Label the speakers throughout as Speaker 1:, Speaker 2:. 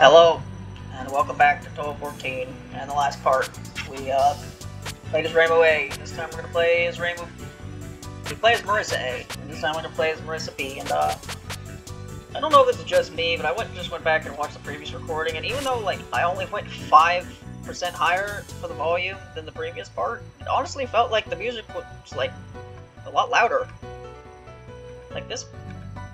Speaker 1: Hello, and welcome back to Touhou 14. And the last part, we played as Rainbow A. This time we're gonna play as Rainbow. We play as Marisa A. And this time we're gonna play as Marisa B. And I don't know if this is just me, but I just went back and watched the previous recording, and even though like I only went 5% higher for the volume than the previous part, it honestly felt like the music was like a lot louder. Like this.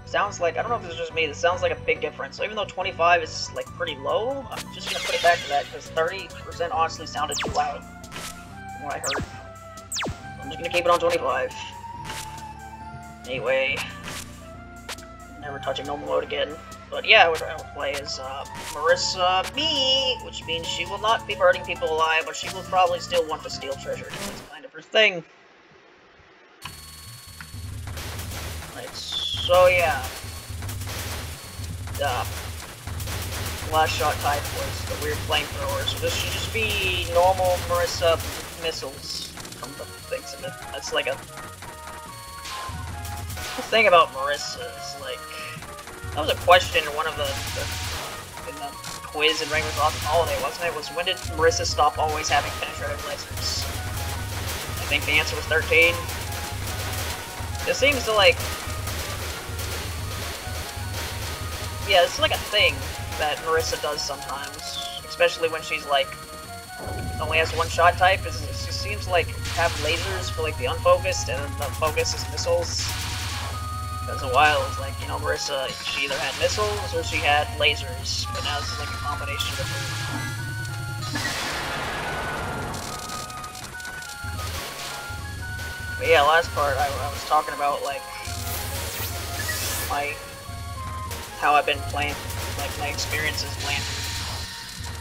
Speaker 1: Sounds like, I don't know if it's just me, this sounds like a big difference. So even though 25 is like pretty low, I'm just gonna put it back to that because 30% honestly sounded too loud from what I heard. So I'm just gonna keep it on 25. Anyway, never touching normal mode again. But yeah, we're gonna play as Marisa B, which means she will not be burning people alive, but she will probably still want to steal treasure. That's kind of her thing. So yeah, last shot type was the weird flamethrower, so this should just be normal Marisa missiles from the things of it. That's like the thing about Marisa is like, that was a question in one of in the quiz in Rainbow's Awesome Holiday, wasn't it? Was when did Marisa stop always having penetrative lasers? I think the answer was 13. It seems to like, yeah, it's like a thing that Marisa does sometimes, especially when she's like, only has one shot type. She seems to like have lasers for like the unfocused, and then the focus is missiles. Because a while it was like, you know, Marisa, she either had missiles or she had lasers, but now this is like a combination of them. But yeah, last part I was talking about like how I've been playing, like my experiences playing,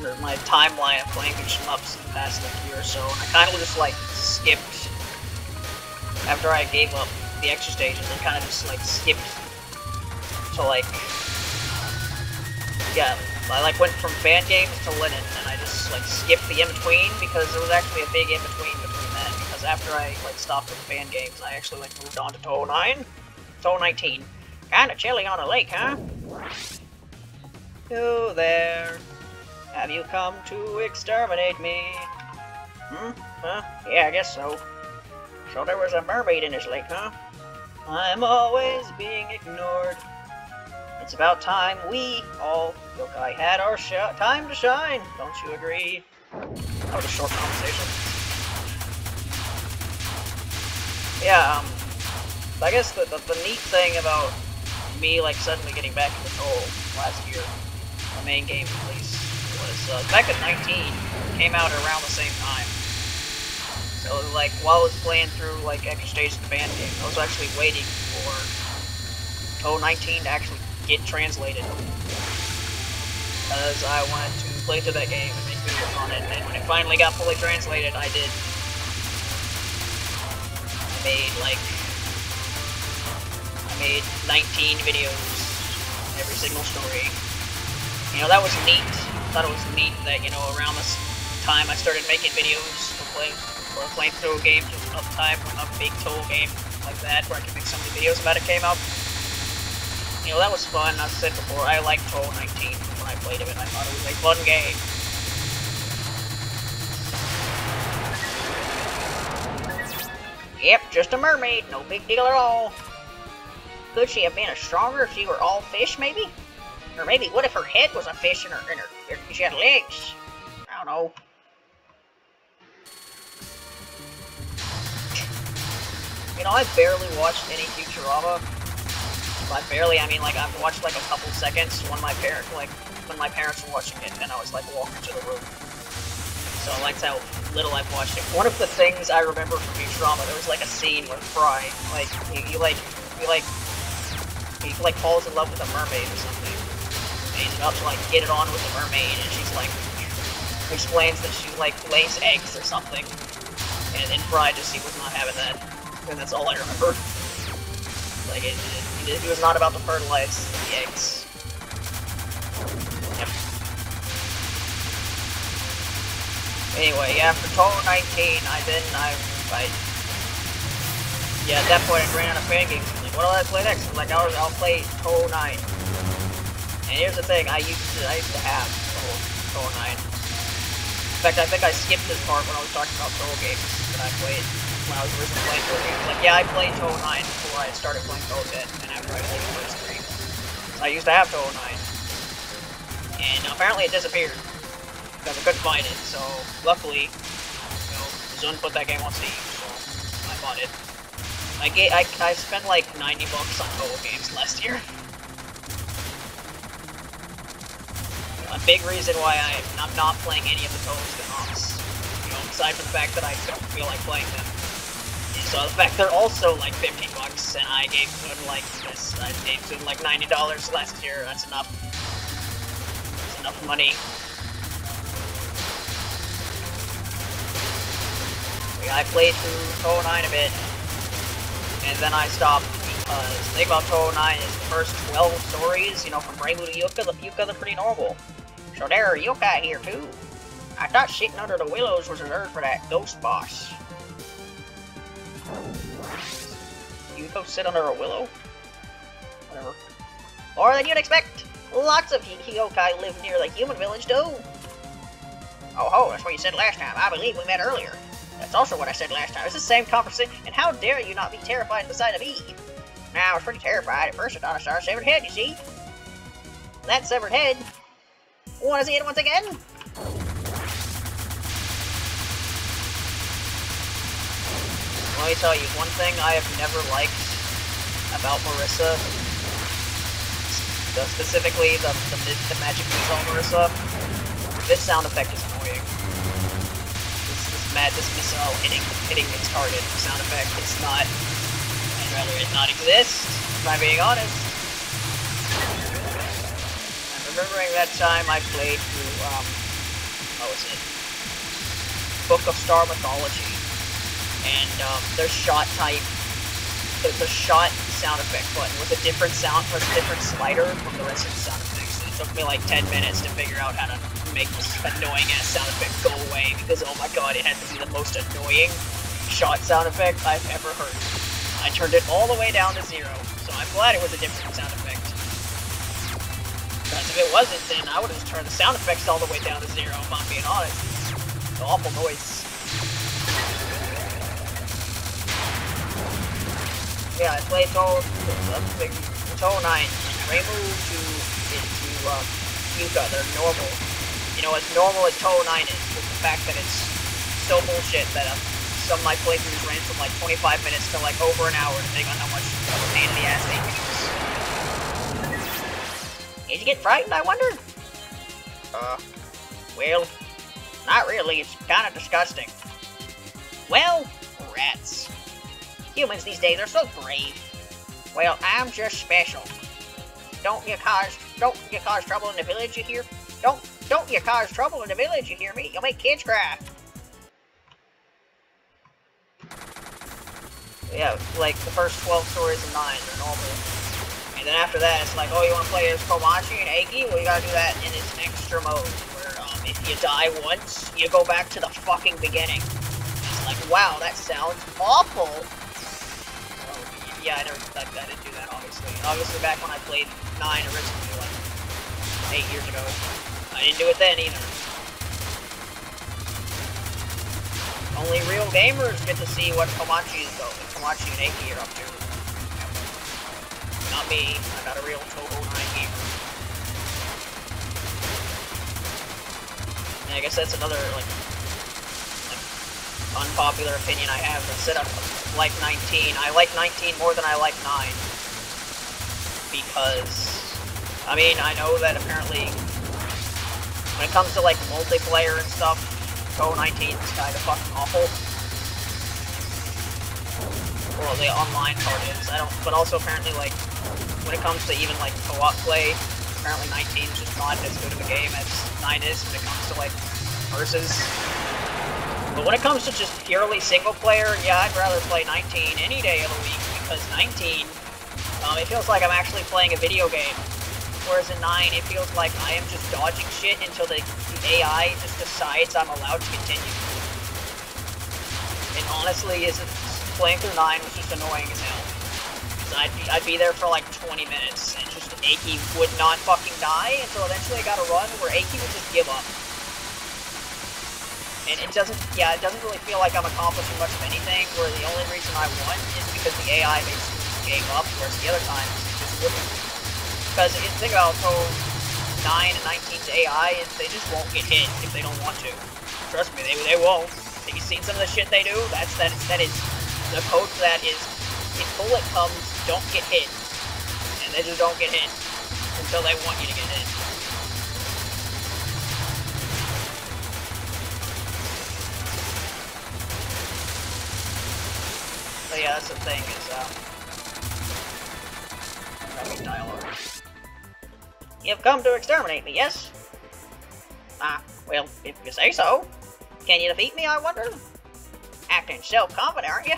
Speaker 1: or my timeline of playing these shmups in the past like year or so, and I kind of just like skipped, after I gave up the extra stages, I kind of just like skipped to like, yeah, I like went from fan games to Linen, and I just like skipped the in-between, because there was actually a big in-between between that, because after I like stopped with fan games, I actually like moved on to Touhou 19. Kinda chilly on the lake, huh? You there. Have you come to exterminate me? Huh? Yeah, I guess so. So there was a mermaid in this lake, huh? I'm always being ignored. It's about time we all yokai had our time to shine. Don't you agree? That was a short conversation. Yeah, I guess the neat thing about me like suddenly getting back into Touhou last year, the main game at least, was back at 19, came out around the same time. So like while I was playing through like extra stages of the band game, I was actually waiting for Touhou 19 to actually get translated, because I wanted to play through that game and make videos on it. And when it finally got fully translated, I did. I made 19 videos, every single story. You know, that was neat. I thought it was neat that, you know, around this time I started making videos for playing through a game of time when a big Touhou game like that, where I could make so many videos about it, came out. You know, that was fun. As I said before, I liked Touhou 19 when I played it, and I thought it was a fun game. Yep, just a mermaid, no big deal at all. Could she have been stronger if she were all fish, maybe? Or maybe, what if her head was a fish and she had legs? I don't know. You know, I barely watched any Futurama. By barely, I mean like I've watched like a couple seconds when my parents were watching it, and I was like walking to the room. So that's how little I've watched it. One of the things I remember from Futurama, there was like a scene where Fry, like he falls in love with a mermaid or something. And he's about to like get it on with the mermaid, and she's like explains that she like lays eggs or something. And then Fry he was not having that. And that's all I remember. Like he was not about to fertilize the eggs. Yep. Anyway, yeah, for Touhou 19, yeah, at that point I ran out of fan games. Like, what do I play next? I'm like, I'll play Touhou 9. And here's the thing, I used to have Touhou 9. In fact, I think I skipped this part when I was talking about Touhou games that I played when I was originally playing Touhou games. Like, yeah, I played Touhou 9 before I started playing Touhou 10, and after I played the first 3. So I used to have Touhou 9. And apparently it disappeared. Because I couldn't find it, so luckily, you know, Zun put that game on Steam, so I bought it. I spent like $90 on Touhou games last year. A big reason why I'm not playing any of the Touhou spin-offs, you know, aside from the fact that I don't feel like playing them, is the fact they're also like $15, and I gave Zun like this. I gave Zun like $90 last year. That's enough. That's enough money. I played through Touhou 9 a bit, and then I stopped because the thing about Touhou 9 is the first 12 stories, you know, from Reimu to Yuka, they're pretty normal. So there are yokai here too. I thought sitting under the willows was reserved for that ghost boss. You go sit under a willow? Whatever. More than you'd expect. Lots of yokai live near the human village too. Oh ho, that's what you said last time. I believe we met earlier. That's also what I said last time. It's the same conversation, and how dare you not be terrified at the sight of me? Now, I was pretty terrified. At first I thought I saw a severed head, you see? That severed head. Want to see it once again? Let me tell you, one thing I have never liked about Marisa, specifically the magic missile Marisa, this sound effect is annoying. This missile hitting its target sound effect. It's not. I'd rather it not exist, if I'm being honest. I'm remembering that time I played through, what was it? Book of Star Mythology. And, their shot type, the shot sound effect button was a different slider from the rest of the sound effects. It took me like 10 minutes to figure out how to make this annoying ass sound effect go away, because oh my god, it had to be the most annoying shot sound effect I've ever heard. I turned it all the way down to 0, so I'm glad it was a different sound effect. Because if it wasn't, then I would have just turned the sound effects all the way down to 0, if I'm being honest. It's an awful noise. Yeah, I played Touhou 9, Reimu to Yuka, they're normal. You know, as normal as Touhou 9 is, with the fact that it's so bullshit that some of my playthroughs range from like 25 minutes to like over an hour, depending on how much of a pain in the ass they use. Did you get frightened, I wonder? Well, not really, it's kinda disgusting. Well, rats. Humans these days are so brave. Well, I'm just special. Don't you cause trouble in the village, you hear? Don't you cause trouble in the village, you hear me? You'll make kids cry. Yeah, like the first 12 stories of 9 are normal. And then after that, it's like, oh, you want to play as Komachi and Eiki? Well, you gotta do that in this extra mode, where if you die once, you go back to the fucking beginning. It's like, wow, that sounds awful. Yeah, I didn't do that, obviously. Obviously, back when I played 9 originally, like 8 years ago, I didn't do it then either. Only real gamers get to see what Komachi and Eiki are up to. Not me. I'm not a real Touhou 9 gamer. And I guess that's another like unpopular opinion I have. Instead of like 19, I like 19 more than I like 9. Because, I mean, I know that apparently when it comes to like multiplayer and stuff, Touhou 19 is kind of fucking awful. Well, the online part is. But also apparently like when it comes to even like co-op play, apparently 19 is just not as good of a game as 9 is when it comes to like versus. But when it comes to just purely single player, yeah, I'd rather play 19 any day of the week, because 19, it feels like I'm actually playing a video game. Whereas in 9, it feels like I am just dodging shit until the AI just decides I'm allowed to continue. And honestly, playing through 9 was just annoying as hell. I'd be there for like 20 minutes and just Aki would not fucking die until eventually I got a run where Aki would just give up. And it doesn't really feel like I'm accomplishing much of anything, where the only reason I won is because the AI basically just gave up, whereas the other times it just wouldn't. Because if you think about Touhou 9 and 19's AI, is they just won't get hit if they don't want to. Trust me, they won't. Have you seen some of the shit they do? That is the code for that is, if bullet comes, don't get hit. And they just don't get hit until they want you to get hit. So yeah, that's the thing, is, dialogue. You've come to exterminate me, yes? Ah, well, if you say so. Can you defeat me, I wonder? Acting self-confident, aren't you?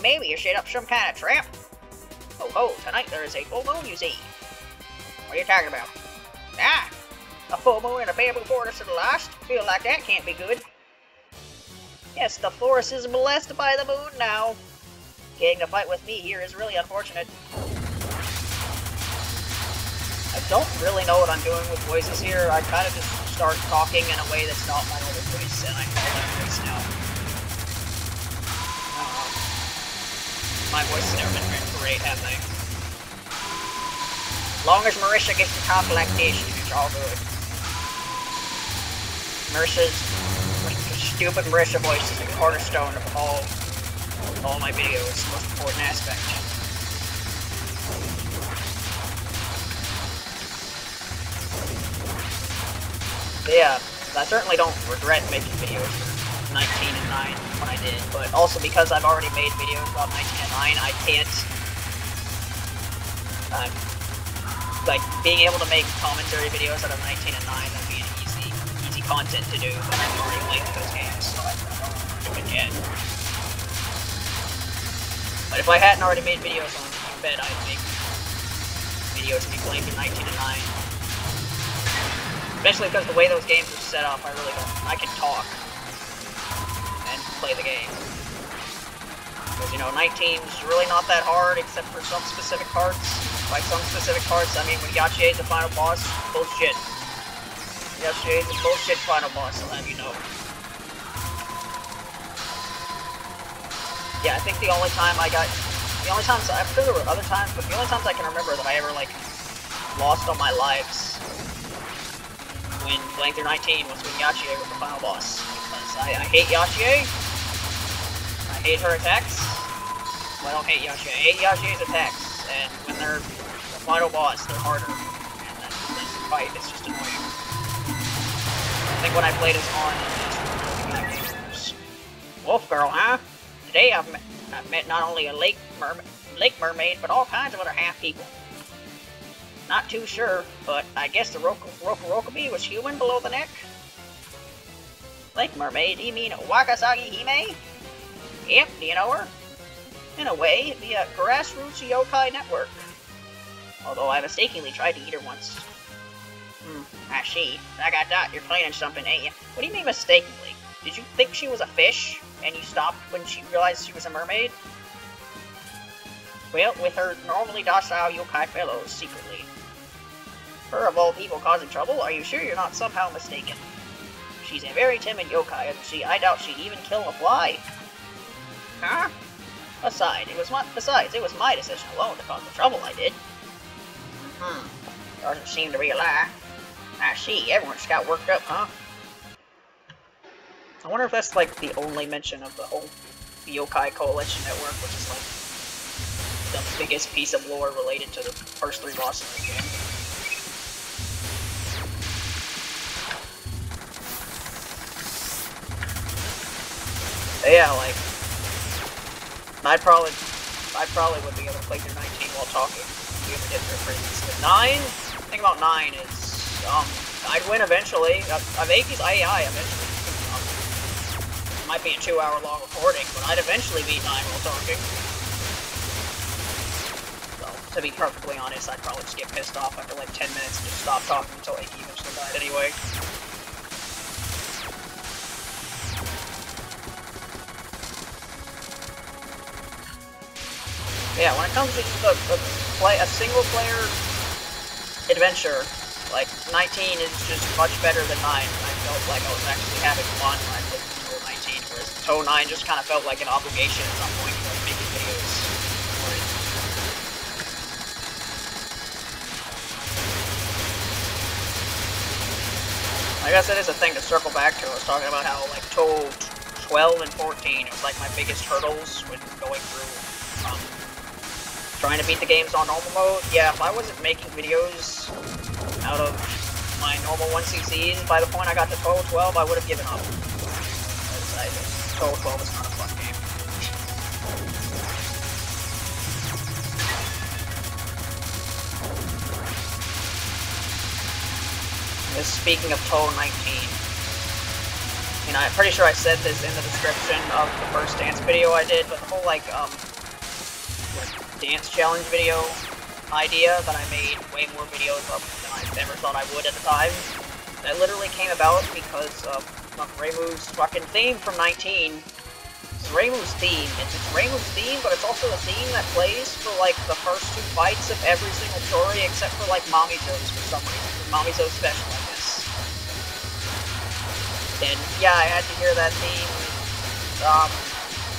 Speaker 1: Maybe you set up some kind of trap? Oh, tonight there is a full moon, you see. What are you talking about? Ah, a full moon in a bamboo forest at last? Feel like that can't be good. Yes, the forest is blessed by the moon now. Getting to fight with me here is really unfortunate. I don't really know what I'm doing with voices here. I kind of just start talking in a way that's not my normal voice, and I call that voice now. My voice has never been very great, have they? As long as Marisa gets to talk like this, it's all good. Stupid Marisa voice is the cornerstone of all my videos, the most important aspect. But yeah, I certainly don't regret making videos for 19 and 9 when I did, but also because I've already made videos about 19 and 9, I can't, like, being able to make commentary videos out of 19 and 9, that'd be an easy content to do, but I've already played those games, so I don't do it yet. But if I hadn't already made videos on it, I bet I'd make videos to be playing through 19 and 9. Especially because the way those games are set up, I can talk and play the game. Because, you know, 19's really not that hard, except for some specific parts. By some specific parts, I mean when Yachier is the final boss, bullshit. Yachier is the bullshit final boss, I'll have you know. Yeah, I think the only times, I'm sure there were other times, but the only times I can remember that I ever, like, lost all my lives when playing through 19 was when Yachier was the final boss. Because I hate Yachier. I hate her attacks. Well, I don't hate Yachier. I hate Yachier's attacks. And when they're the final boss, they're harder. And that fight is just annoying. I think when I played as on, Wolf Girl, huh? Today I've met not only a lake mermaid, but all kinds of other half people. Not too sure, but I guess the Rokurokubi was human below the neck? Lake mermaid? You mean Wakasagi Hime? Yep, do you know her? In a way, via grassroots yokai network. Although I mistakenly tried to eat her once. I see. I got that. You're planning something, ain't you? What do you mean mistakenly? Did you think she was a fish, and you stopped when she realized she was a mermaid? Well, with her normally docile yokai fellows, secretly. Her of all people causing trouble, are you sure you're not somehow mistaken? She's a very timid yokai, isn't she? I doubt she'd even kill a fly. Huh? Besides, it was my decision alone to cause the trouble I did. Doesn't seem to be a lie. I see, everyone just got worked up, huh? I wonder if that's, like, the only mention of the whole Yokai Coalition Network, which is, like, the biggest piece of lore related to the first 3 bosses of the game. But yeah, like, I probably would be able to play through 19 while talking, even if it did previously. 9, the thing about 9 is, I'd win eventually. I've Aki's AI eventually. It might be a 2-hour-long recording, but I'd eventually beat 9 while talking. So, to be perfectly honest, I'd probably just get pissed off after like 10 minutes and just stop talking until Aki eventually died anyway. Yeah, when it comes to a single-player adventure. Like, 19 is just much better than 9. I felt like I was actually having fun when I played Touhou 19, whereas Touhou 9 just kind of felt like an obligation at some point, like making videos for it. I guess it is a thing to circle back to. I was talking about how, like, Touhou 12 and 14, it was like my biggest hurdles when going through, trying to beat the games on normal mode. Yeah, if I wasn't making videos out of my normal 1cc's, by the point I got to Touhou 12, I would have given up. Touhou 12 is not a fun game. Just speaking of Touhou 19, you know, I'm pretty sure I said this in the description of the first dance video I did, but the whole, like dance challenge video idea that I made way more videos of than I ever thought I would at the time. That literally came about because of Reimu's fucking theme from 19. It's Reimu's theme. It's Reimu's theme, but it's also the theme that plays for, like, the first 2 fights of every single story, except for, like, Mamizo's for some reason. Mamizo's special, I guess. And, yeah, I had to hear that theme,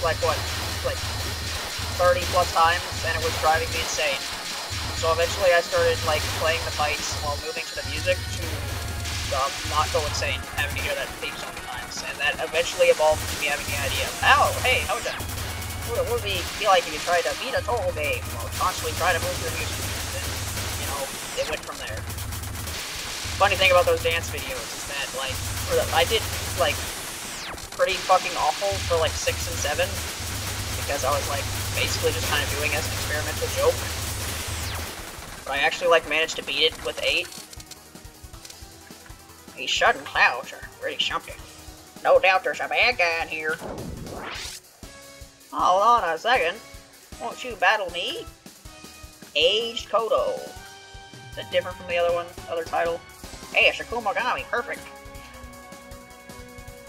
Speaker 1: like, what? Like, 30 plus times, and it was driving me insane. So eventually I started, like, playing the fights while moving to the music to not go insane, having to hear that theme so many times. And that eventually evolved into me having the idea of, oh, hey, how would that? What would it be like if you tried to beat a Touhou game while constantly trying to move to the music? And, you know, it went from there. Funny thing about those dance videos is that, like, I did, like, pretty fucking awful for, like, 6 and 7, because I was, like, basically just kind of doing as an experimental joke. But I actually, like, managed to beat it with 8. These sudden clouds are really something. No doubt there's a bad guy in here. Hold on a second. Won't you battle me? Aged Kodo. Is that different from the other title? Hey, it's a Kumogami, perfect.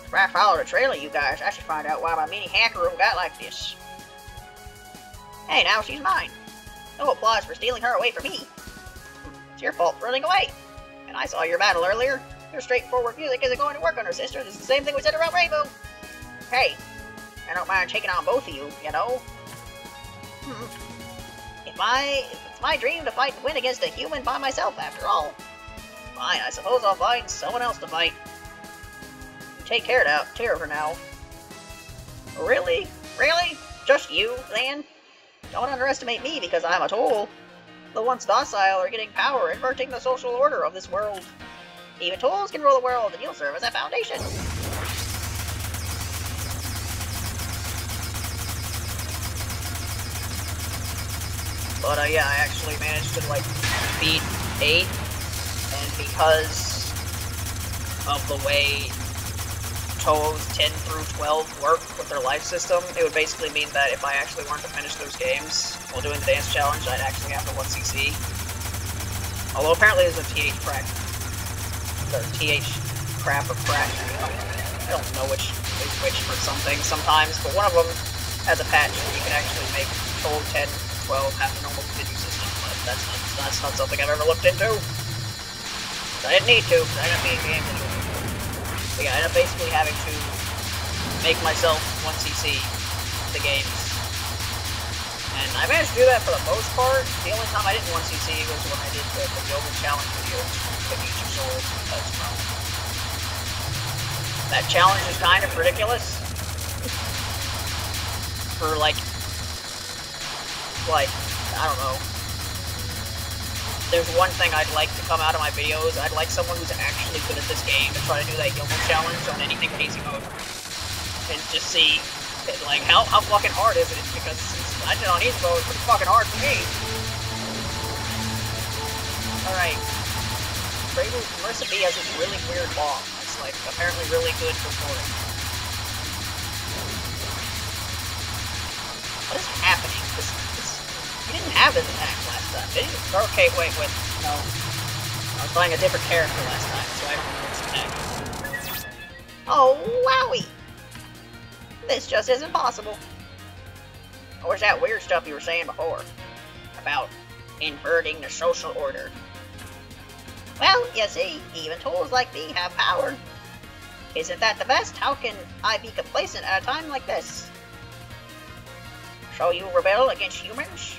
Speaker 1: If I follow the trailer, you guys, I should find out why my mini hacker room got like this. Hey, now she's mine. No applause for stealing her away from me. It's your fault for running away. And I saw your battle earlier. Your straightforward music isn't going to work on her, sister. This is the same thing we said around Rainbow. Hey, I don't mind taking on both of you, you know? It's my dream to fight and win against a human by myself, after all. Fine, I suppose I'll find someone else to fight. Take care of her now. Really? Really? Just you, then? Don't underestimate me because I'm a tool. The once docile are getting power, inverting the social order of this world. Even tools can rule the world, and you'll serve as a foundation. But, yeah, I actually managed to, like, beat 8, and because of the way Touhou's 10 through 12 work with their life system, it would basically mean that if I actually wanted to finish those games while doing the dance challenge, I'd actually have the 1cc. Although apparently there's a TH crack. Or TH crap or crack. I don't know which is which for some things sometimes, but one of them has a patch where you can actually make Touhou 10, 12 have a normal continue system, but that's not something I've ever looked into. I didn't need to, because I ended up being games anyway. But yeah, I ended up basically having to make myself 1cc the games. And I managed to do that for the most part. The only time I didn't 1cc was when I did the Yoga Challenge videos with each of Souls, because, well, that challenge is kind of ridiculous. For, like, I don't know. There's one thing I'd like to come out of my videos. I'd like someone who's actually good at this game to try to do that Yoga Challenge on anything easy mode. And just see, like, how fucking hard is it? Because I did it on easy mode, it's pretty fucking hard for me. Alright. Marisa B has this really weird bomb. It's, like, apparently really good for scoring. What is happening? You didn't have this attack last time, did you? Okay, wait, no. I was playing a different character last time, so I don't know this attack. Oh, wowie! This just isn't possible. Where's that weird stuff you were saying before? About inverting the social order. Well, you see, even tools like me have power. Isn't that the best? How can I be complacent at a time like this? So you rebel against humans?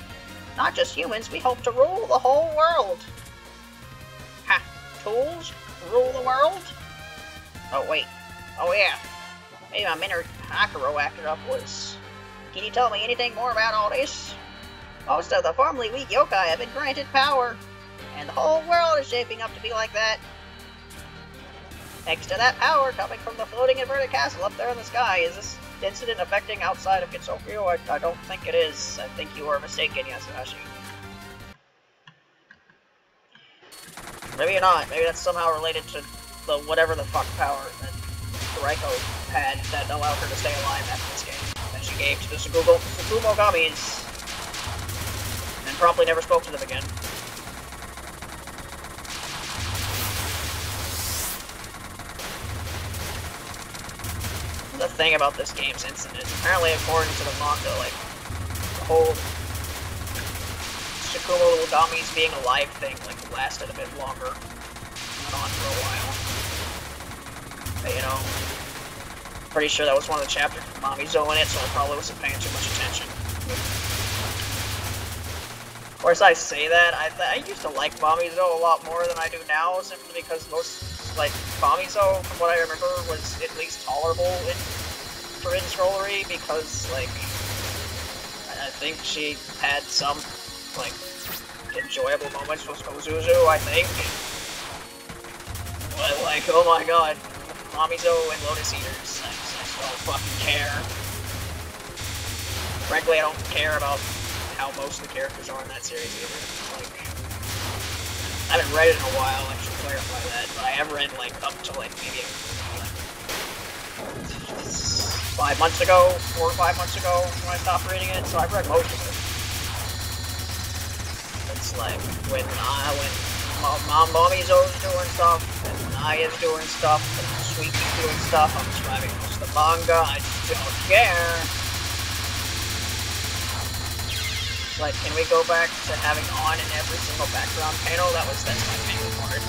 Speaker 1: Not just humans, we hope to rule the whole world. Ha! Tools? Rule the world? Oh wait. Oh yeah. Maybe my inner Hakuro acted up was... Can you tell me anything more about all this? Most of the formerly weak yokai have been granted power, and the whole world is shaping up to be like that. Next to that power coming from the floating inverted castle up there in the sky, is this incident affecting outside of Kitsokyo? I don't think it is. I think you are mistaken, Yasuhashi. Maybe not. Maybe that's somehow related to the whatever the fuck power that Raiko had that allowed her to stay alive after this game, that she gave to the Tsukumogamis, and promptly never spoke to them again. The thing about this game's incident, apparently according to the manga, like, the whole Tsukumogamis being alive thing, like, lasted a bit longer. Went on for a while. But, you know, pretty sure that was one of the chapters with Mamizo in it, so I probably wasn't paying too much attention. Of course, I say that, I used to like Mamizo a lot more than I do now, simply because most, like, Mamizo, from what I remember, was at least tolerable for in-scrollery, because, like, I think she had some, like, enjoyable moments with Ozuzu, I think. But, like, oh my god, Mamizo and Lotus Eaters, I just don't fucking care. Frankly, I don't care about how most of the characters are in that series either. Like, I haven't read it in a while, I should clarify that, but I have read, like, up to, like, maybe, like, 5 months ago, 4 or 5 months ago, when I stopped reading it, so I've read most of it. It's like, when Mamizo's doing stuff, and Aya's doing stuff, and Sweetie's doing stuff, I'm just reading most of the manga, I just don't care. Like, can we go back to having on in every single background panel? That's my favorite part.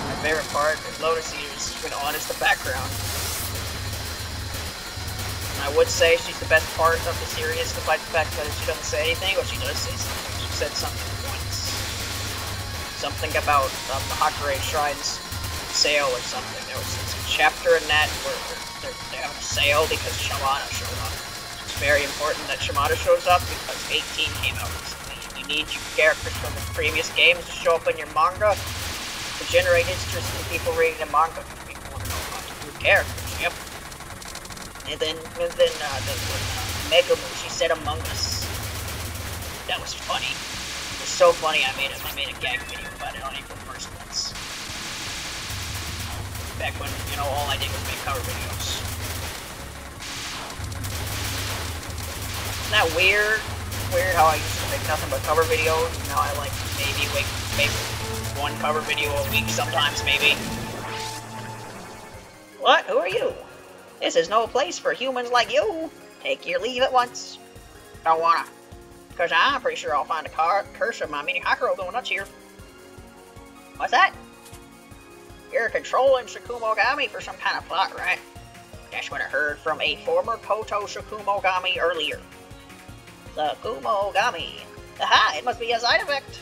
Speaker 1: My favorite part is Lotus Eaters when on is the background. And I would say she's the best part of the series, despite the fact that she doesn't say anything, but she does say something. She said something once. Something about the Hakure Shrine's sale or something. There was a chapter in that where they have a sale because Shimada showed up. It's very important that Shimada shows up because 18 came out recently. You need your characters from the previous games to show up in your manga to generate interest in people reading the manga. People want to know about the new characters, yep. And then Megumu, she said Among Us. That was funny. It was so funny I made a gag video about it on April 1st once. Back when, you know, all I did was make cover videos. Isn't that weird? Weird how I used to make nothing but cover videos, and now I like maybe make one cover video a week sometimes, maybe. What? Who are you? This is no place for humans like you. Take your leave at once. Don't wanna. Because I'm pretty sure I'll find a curse of my mini Hakuro going nuts here. What's that? You're controlling Tsukumogami for some kind of plot, right? That's what I heard from a former Koto Tsukumogami earlier. Tsukumogami. Aha, it must be a side effect.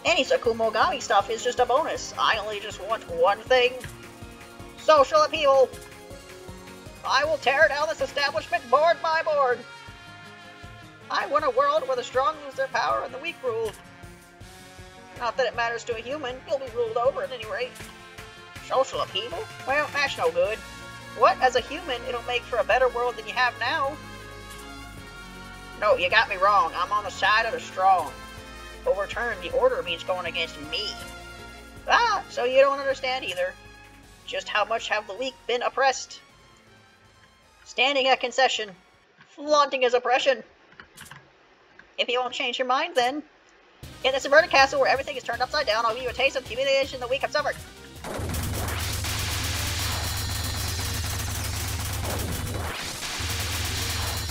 Speaker 1: Any Tsukumogami stuff is just a bonus. I only just want one thing. Social upheaval. I will tear down this establishment board by board. I want a world where the strong lose their power and the weak rule. Not that it matters to a human, you'll be ruled over at any rate. Social upheaval? Well, that's no good. What, as a human, it'll make for a better world than you have now? No, you got me wrong. I'm on the side of the strong. Overturn the order means going against me. Ah, so you don't understand either. Just how much have the weak been oppressed? Standing at concession. Flaunting his oppression. If you won't change your mind, then... In this inverted castle where everything is turned upside down, I'll give you a taste of the humiliation the weak have suffered.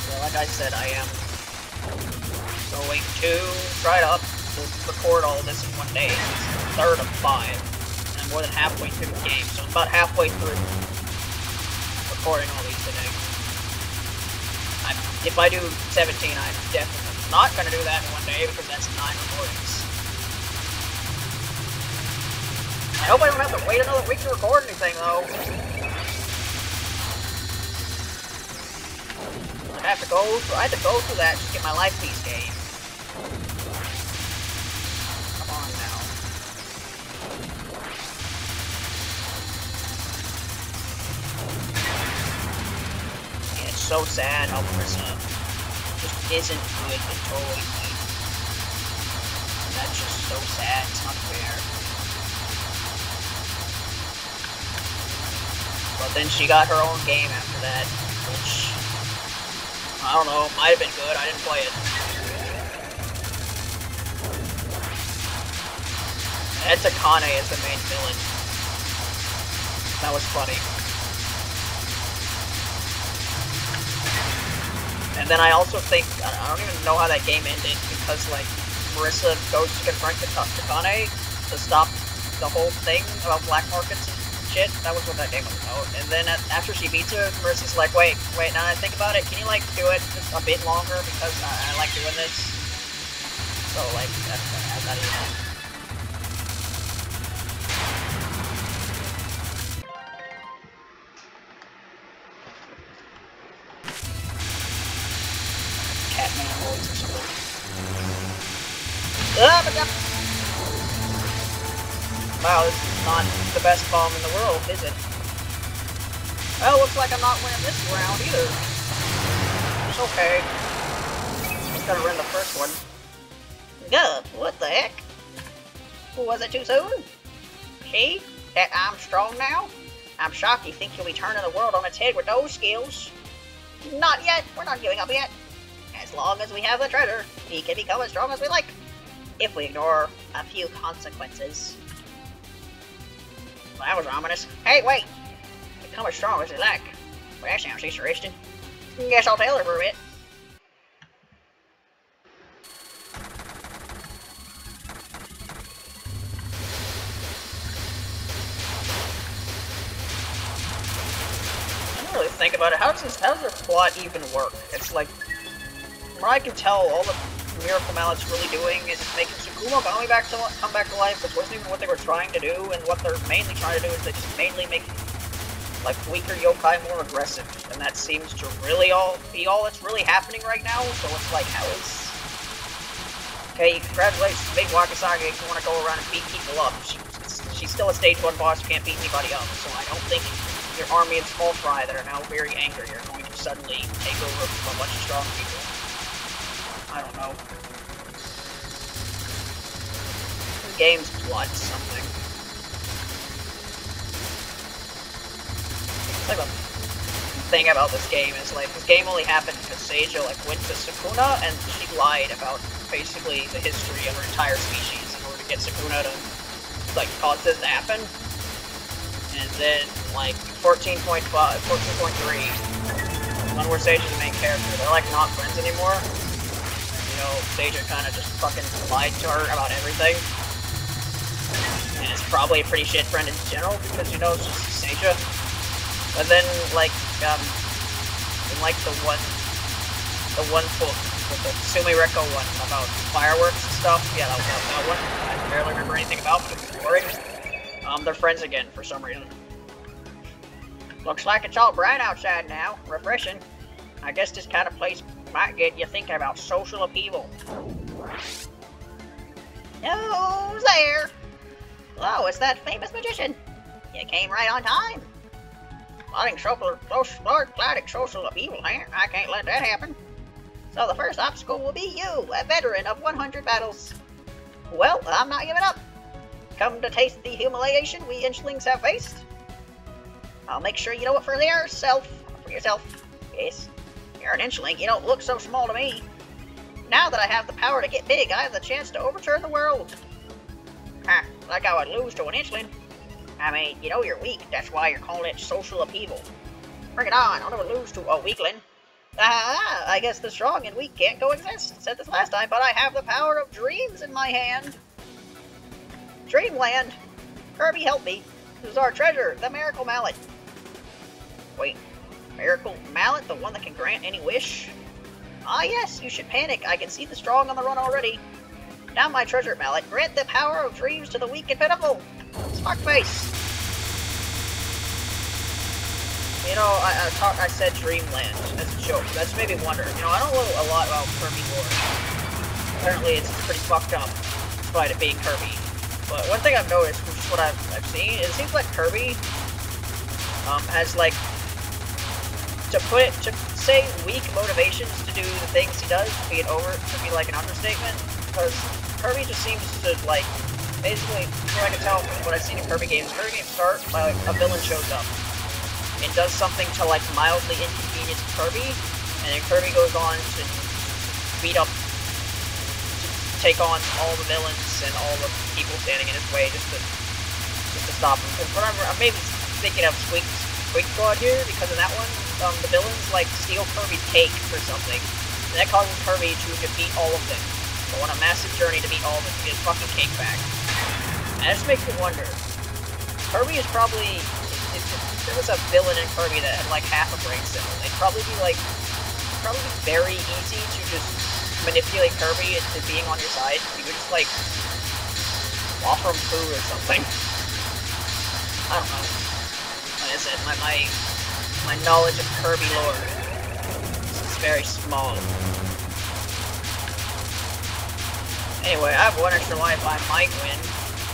Speaker 1: Yeah, like I said, I am going to try to record all of this in one day. It's the 3rd of 5, and I'm more than halfway through the game, so I'm about halfway through recording all these today. If I do 17, I'm definitely not going to do that in one day, because that's 9 recordings. I hope I don't have to wait another week to record anything, though. I had to go through that to get my life piece game. Come on now. And it's so sad how Marisa just isn't good at Touhou. That's just so sad. It's not fair. But then she got her own game after that, which, I don't know, might have been good. I didn't play it. And Takane is the main villain. That was funny. And then I also think, I don't even know how that game ended, because, like, Marisa goes to confront Takane to stop the whole thing about black markets and shit. That was what that game was about. And then after she beats her, Marisa's like, wait, now that I think about it, can you, like, do it just a bit longer, because I like doing this? So, like, that's not even... Catman holds or something. Wow, this is not the best bomb in the world, is it? Well, looks like I'm not winning this round either. It's okay. Just gotta win the first one. God, what the heck? Was it too soon? See? That I'm strong now? I'm shocked you think you'll be turning the world on its head with those skills. Not yet. We're not giving up yet. As long as we have the treasure, we can become as strong as we like. If we ignore a few consequences. Well, that was ominous. Hey, wait! Become as strong as you like. Well, that sounds interesting. Guess I'll tell her for a bit. I don't really think about it. How does their plot even work? It's like, from what I can tell, all the Miracle Mallet's really doing is making Sukuna come back to life, which wasn't even what they were trying to do, and what they're mainly trying to do is they just mainly make, like, weaker yokai more aggressive, and that seems to really be all that's really happening right now, so it's like, how is... Okay, congratulations, Big Wakasage, if you want to go around and beat people up. She's still a stage 1 boss, can't beat anybody up, so I don't think your army of small fry that are now very angry are going to suddenly take over a bunch of strong people. I don't know. The game's plot is something. Like the thing about this game is, like, this game only happened because Seija, like, went to Sukuna and she lied about basically the history of her entire species in order to get Sukuna to, like, cause this to happen. And then, like, 14.5, 14.3, one where Seija's the main character, they're, like, not friends anymore. You know, Seija kind of just fucking lied to her about everything. And it's probably a pretty shit friend in general, because, you know, it's just Seija. But then, like, in, like, the one book, with the Sumireko one, about fireworks and stuff, yeah, that one, I barely remember anything about, but it was boring. They're friends again, for some reason. Looks like it's all bright outside now. Refreshing. I guess this kind of place might get you thinking about social upheaval. Who's there? Oh, it's that famous magician. You came right on time. Plotting social upheaval, huh? I can't let that happen. So the first obstacle will be you, a veteran of 100 battles. Well, I'm not giving up. Come to taste the humiliation we Inchlings have faced. I'll make sure you know it for yourself. Yes. You're an Inchling, you don't look so small to me. Now that I have the power to get big, I have the chance to overturn the world. Huh, like I would lose to an Inchling. I mean, you know you're weak, that's why you're calling it social upheaval. Bring it on, I'll never lose to a weakling. Ah, I guess the strong and weak can't coexist. Said this last time, but I have the power of dreams in my hand. Dreamland! Kirby, help me. This is our treasure, the Miracle Mallet. Wait, Miracle Mallet? The one that can grant any wish? Ah yes, you should panic. I can see the strong on the run already. Now my treasure mallet, grant the power of dreams to the weak and pitiful. Smart face. You know, I said Dreamland as a joke. That's made me wonder. You know, I don't know a lot about Kirby lore. Apparently it's pretty fucked up, despite it being Kirby. But one thing I've noticed, which is what I've seen, it seems like Kirby has like, to say weak motivations to do the things he does to be like an understatement, because Kirby just seems to like, basically, from what I can tell from what I've seen in Kirby games start by like a villain shows up and does something to like mildly inconvenience Kirby, and then Kirby goes on to beat up, to take on all the villains and all the people standing in his way just to stop him. Because whatever, I'm maybe thinking of Squeak Squad here, because in that one, the villains like steal Kirby's cake or something, and that causes Kirby to defeat all of them. Go on a massive journey to beat all of them to get his fucking cake back. And that just makes me wonder, Kirby is probably, if there was a villain in Kirby that had like half a brain cell, it'd probably be very easy to just manipulate Kirby into being on your side. You would just like offer him food or something. I don't know. Like I said, my knowledge of Kirby lore is very small. Anyway, I have one extra life. I might win,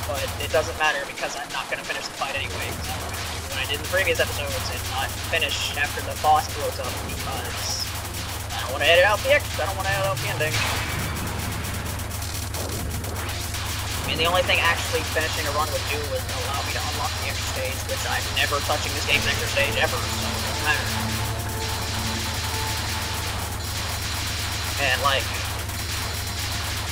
Speaker 1: but it doesn't matter because I'm not going to finish the fight anyway. When I did in the previous episodes, and not finish after the boss blows up because I don't want to edit out the ending. I mean, the only thing actually finishing a run would do was allow me to unlock the extra stage, which I'm never touching this game's extra stage ever, so it doesn't matter. And like,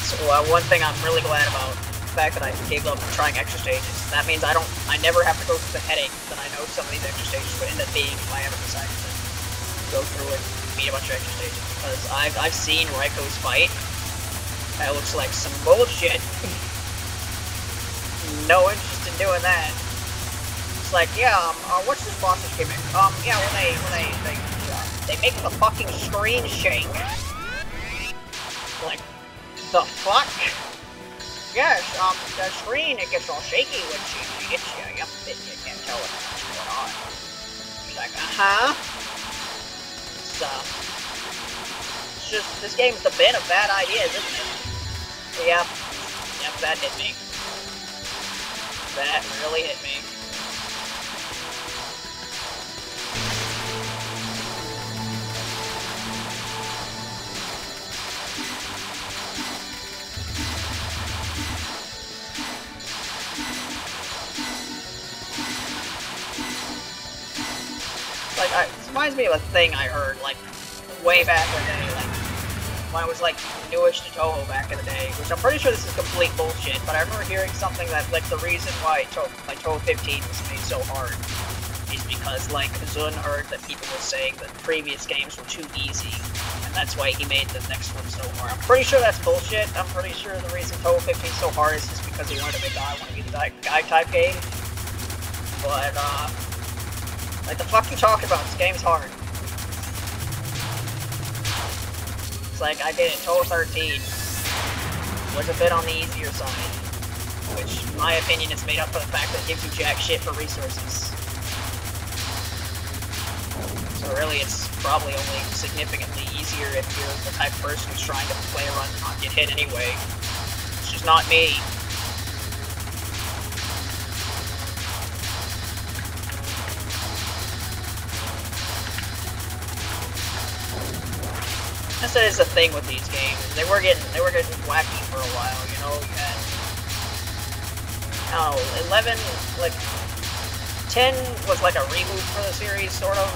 Speaker 1: so one thing I'm really glad about, the fact that I gave up trying extra stages, that means I never have to go through the headache that I know some of these extra stages would end up being if I ever decided to go through and beat a bunch of extra stages, because I've seen Raico's fight. That looks like some bullshit. No interest in doing that. It's like, yeah, what's this boss's gimmick? Yeah, when they make the fucking screen shake. Like, the fuck? Yes, the screen, it gets all shaky when she hits you. Yep, you can't tell what's going on. She's like, it's just, this game's the bin of bad ideas, isn't it? Yep, that hit me. That really hit me. Like, this reminds me of a thing I heard, like, way back in the day, like, when I was, like, newish to Touhou back in the day, which I'm pretty sure this is complete bullshit, but I remember hearing something that, like, the reason why Touhou 15 was made so hard is because, like, Zun heard that people were saying that previous games were too easy, and that's why he made the next one so hard. I'm pretty sure that's bullshit. I'm pretty sure the reason Touhou 15 is so hard is just because he wanted to make I want to be the guy type game. But, like, the fuck you talking about? This game's hard. It's like, I did it, Touhou 13 was a bit on the easier side, which, in my opinion, is made up for the fact that it gives you jack shit for resources. So really, it's probably only significantly easier if you're the type of person who's trying to play a run and not get hit anyway. It's just not me. That is the thing with these games. They were getting wacky for a while, you know. You had, I don't know, 11, like 10 was like a reboot for the series, sort of.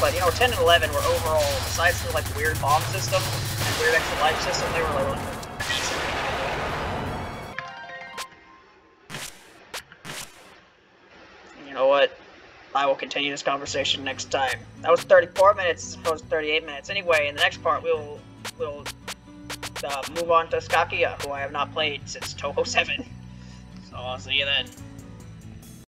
Speaker 1: But you know, 10 and 11 were overall, besides the like weird bomb system and weird extra life system, they were like decent. You know what? I will continue this conversation next time. That was 34 minutes as opposed to 38 minutes. Anyway, in the next part, we'll move on to Skakia, who I have not played since Touhou 7. So I'll see you then.